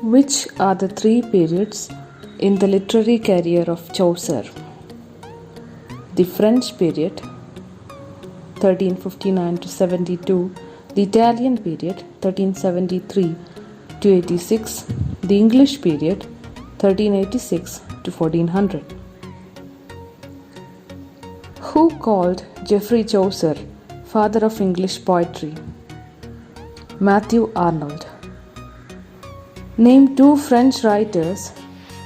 Which are the three periods in the literary career of Chaucer? The French period 1359 to 72, the Italian period 1373 to 86, the English period 1386 to 1400. Who called Geoffrey Chaucer father of English poetry? Matthew Arnold. Name two French writers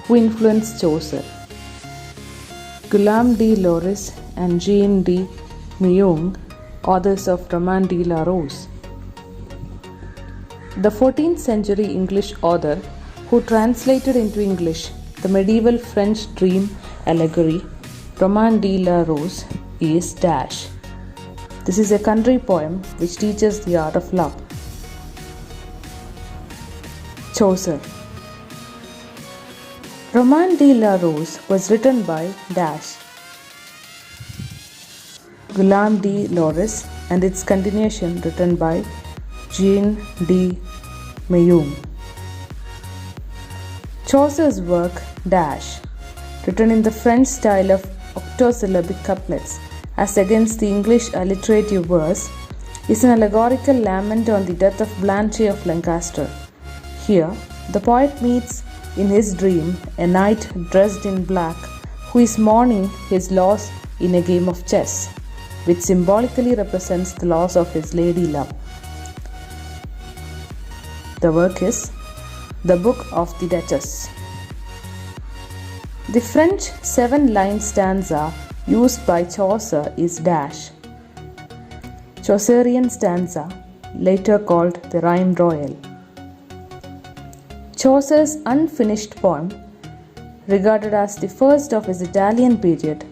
who influenced Chaucer. Guillaume de Loris and Jean de Meung, authors of Roman de la Rose. The 14th century English author who translated into English the medieval French dream allegory Roman de la Rose is dash. This is a country poem which teaches the art of love. Chaucer. Roman de la Rose was written by dash. Guillaume de Loris and its continuation written by Jean de Meung. Chaucer's work dash, written in the French style of octosyllabic couplets as against the English alliterative verse, is an allegorical lament on the death of Blanche of Lancaster. Here, the poet meets in his dream a knight dressed in black who is mourning his loss in a game of chess, which symbolically represents the loss of his lady love. The work is The Book of the Duchess. The French 7-line stanza used by Chaucer is dash. Chaucerian stanza, later called the Rhyme Royal. Chaucer's unfinished poem, regarded as the first of his Italian period,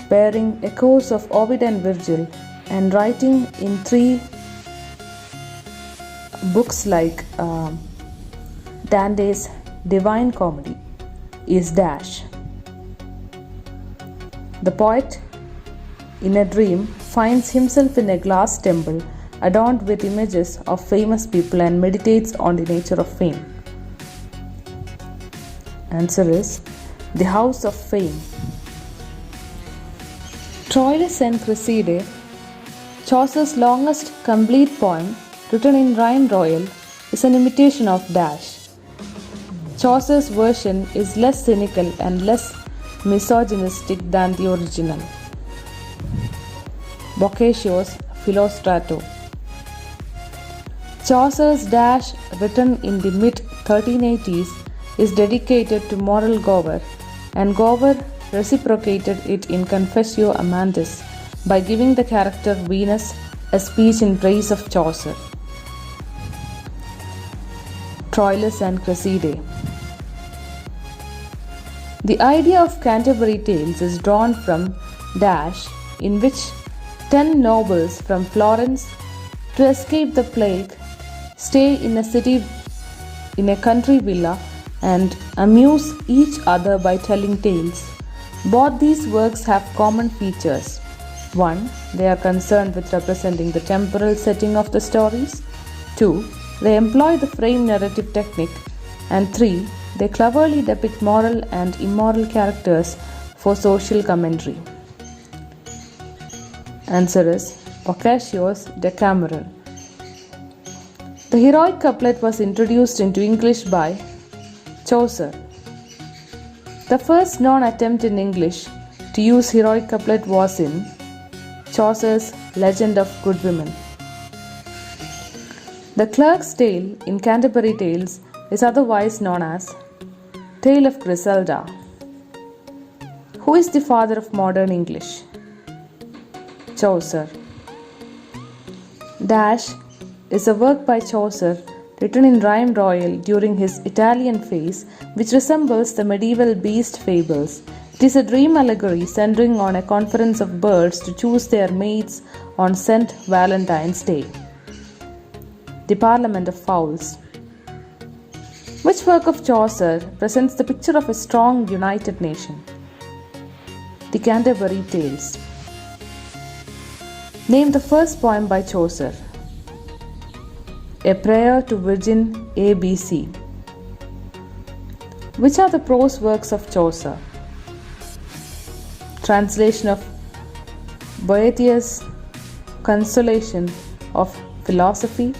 bearing echoes of Ovid and Virgil and writing in three books like Dante's Divine Comedy, is dash. The poet, in a dream, finds himself in a glass temple adorned with images of famous people and meditates on the nature of fame. Answer is The House of Fame. Troilus and Cresside, Chaucer's longest complete poem written in rhyme royal, is an imitation of dash. Chaucer's version is less cynical and less misogynistic than the original. Boccaccio's Philostrato. Chaucer's dash, written in the mid-1380s, is dedicated to moral Gower, and Gower reciprocated it in Confessio Amandis by giving the character Venus a speech in praise of Chaucer. Troilus and Cresside. The idea of Canterbury Tales is drawn from dash, in which 10 nobles from Florence, to escape the plague, stay in a country villa and amuse each other by telling tales. Both these works have common features. 1. They are concerned with representing the temporal setting of the stories. 2. They employ the frame narrative technique. And 3. They cleverly depict moral and immoral characters for social commentary. Answer is Boccaccio's Decameron. The heroic couplet was introduced into English by Chaucer. The first known attempt in English to use heroic couplet was in Chaucer's Legend of Good Women. The Clerk's Tale in Canterbury Tales is otherwise known as Tale of Griselda. Who is the father of modern English? Chaucer. Dash is a work by Chaucer written in rhyme royal during his Italian phase, which resembles the medieval beast fables. It is a dream allegory centering on a conference of birds to choose their mates on St. Valentine's Day. The Parliament of Fowls. Which work of Chaucer presents the picture of a strong, united nation? The Canterbury Tales. Name the first poem by Chaucer. A Prayer to Virgin ABC. Which are the prose works of Chaucer? Translation of Boethius' Consolation of Philosophy,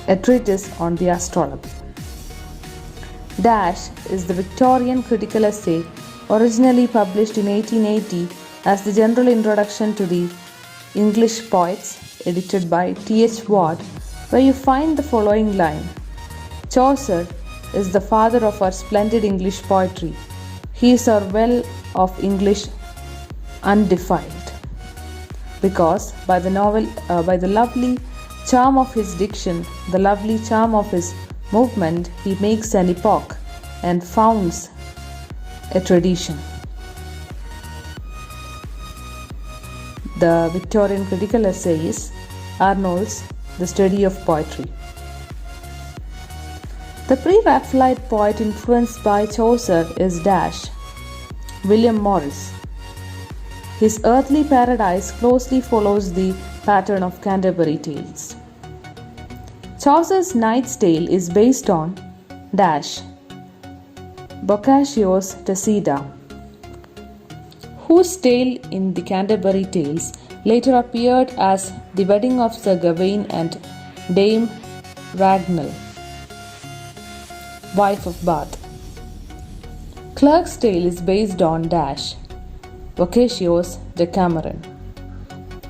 a treatise on the astrolabe. Dash is the Victorian critical essay originally published in 1880 as the general introduction to the English poets, edited by T.H. Ward, where you find the following line: Chaucer is the father of our splendid English poetry. He is our well of English undefiled, because by the lovely charm of his diction, the lovely charm of his movement, he makes an epoch and founds a tradition. The Victorian critical essay is Arnold's The Study of Poetry. The pre-Raphaelite poet influenced by Chaucer is Dash, William Morris. His earthly paradise closely follows the pattern of Canterbury Tales. Chaucer's Knight's Tale is based on Dash, Boccaccio's Tessida, whose tale in the Canterbury Tales later appeared as The Wedding of Sir Gawain and Dame Ragnell, wife of Bath. Clerk's Tale is based on Dash, Boccaccio's Decameron,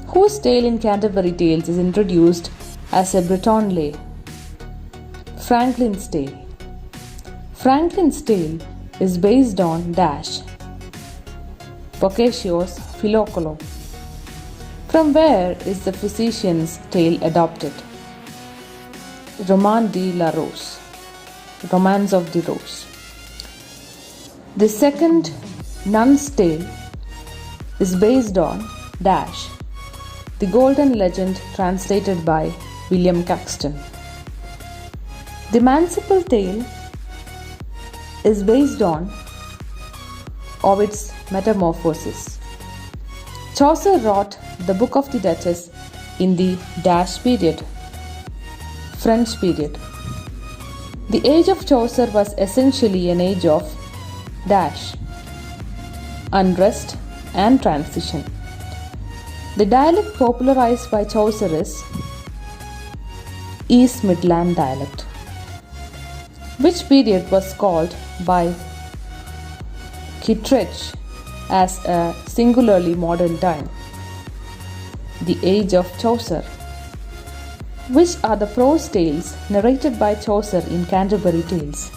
whose tale in Canterbury Tales is introduced as a Breton lay. Franklin's Tale. Franklin's Tale is based on Dash, Boccaccio's Filocolo. From where is the Physician's Tale adopted? Roman de la Rose, Romance of the Rose. The second Nun's Tale is based on Dash, The Golden Legend, translated by William Caxton. The Manciple Tale is based on Ovid's Metamorphoses. Chaucer wrote the Book of the Duchess in the Dash period, French period. The age of Chaucer was essentially an age of Dash, unrest and transition. The dialect popularized by Chaucer is East Midland dialect, which period was called by Kittredge as a singularly modern time, the age of Chaucer. Which are the prose tales narrated by Chaucer in Canterbury Tales?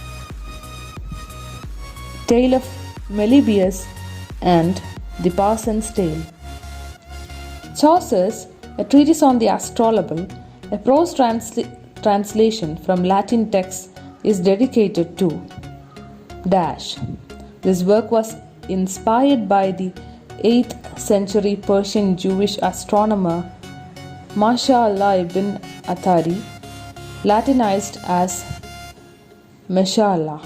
Tale of Meliboeus and The Parson's Tale. Chaucer's A Treatise on the Astrolabe, a prose translation from Latin texts, is dedicated to Dash. This work was inspired by the 8th century Persian Jewish astronomer Mashallah ibn Athari, Latinized as Meshallah.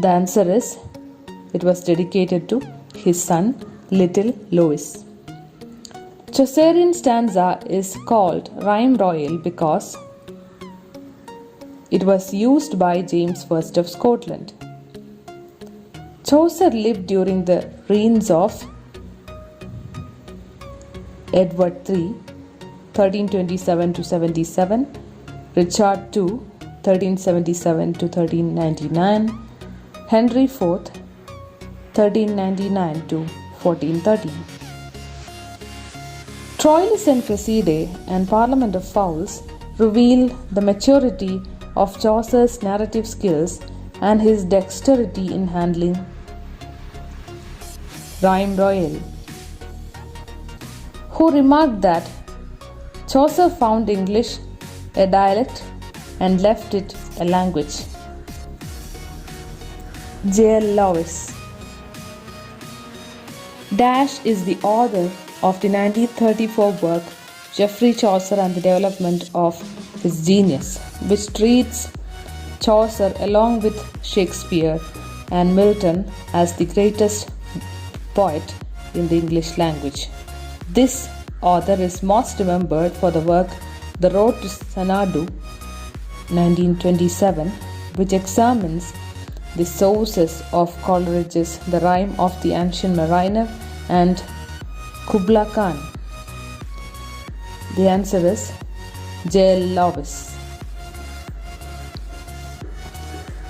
The answer is, it was dedicated to his son, Little Louis. Chaucerian stanza is called Rhyme Royal because it was used by James I of Scotland. Chaucer lived during the reigns of Edward III, 1327-77, Richard II, 1377-1399, Henry IV, 1399-1430. Troilus and Cressida and Parliament of Fowls reveal the maturity of Chaucer's narrative skills and his dexterity in handling Rhyme Royal, who remarked that Chaucer found English a dialect and left it a language. J.L. Lewis. Dash is the author of the 1934 work Geoffrey Chaucer and the Development of His Genius, which treats Chaucer along with Shakespeare and Milton as the greatest poet in the English language. This author is most remembered for the work The Road to Xanadu, 1927, which examines the sources of Coleridge's The Rime of the Ancient Mariner and Kubla Khan. The answer is J.L. Lewis.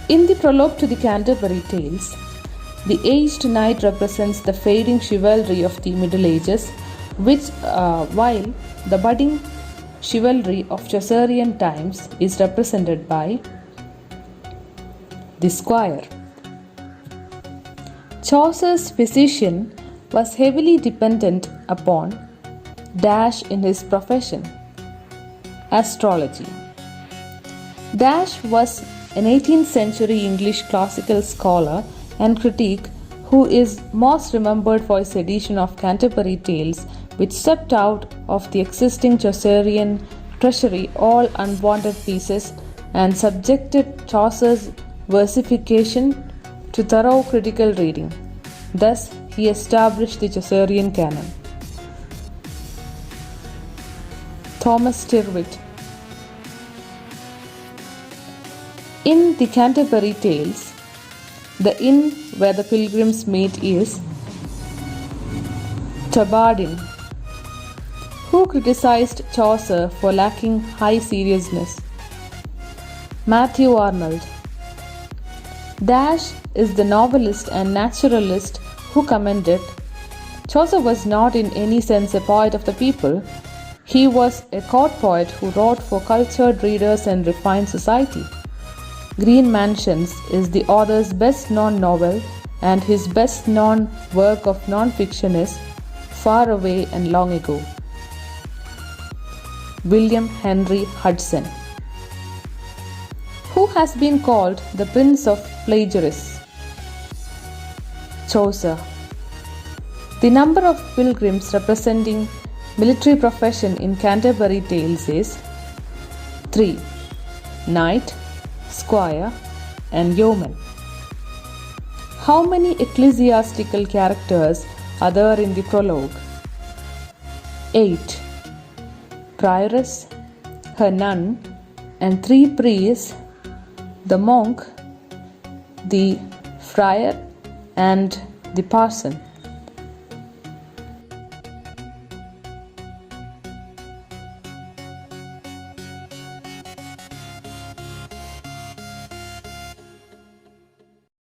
In the prologue to the Canterbury Tales, the aged knight represents the fading chivalry of the Middle Ages, while the budding chivalry of Chaucerian times is represented by the squire. Chaucer's physician was heavily dependent upon Dash in his profession, astrology. Dash was an 18th century English classical scholar and critic who is most remembered for his edition of Canterbury Tales, which swept out of the existing Chaucerian treasury all unwanted pieces and subjected Chaucer's versification to thorough critical reading. Thus, he established the Chaucerian canon. Thomas Tyrwhitt. In the Canterbury Tales, the inn where the pilgrims meet is Tabardin, who criticized Chaucer for lacking high seriousness. Matthew Arnold. Dash is the novelist and naturalist who commended Chaucer was not in any sense a poet of the people. He was a court poet who wrote for cultured readers and refined society. Green Mansions is the author's best-known novel, and his best-known work of non-fiction is Far Away and Long Ago. William Henry Hudson. Who has been called the Prince of Plagiarists? Chaucer. The number of pilgrims representing military profession in Canterbury Tales is 3. Knight, squire, and yeoman. How many ecclesiastical characters are there in the prologue? 8. Prioress, her nun, and 3 priests, the monk, the friar, and the parson.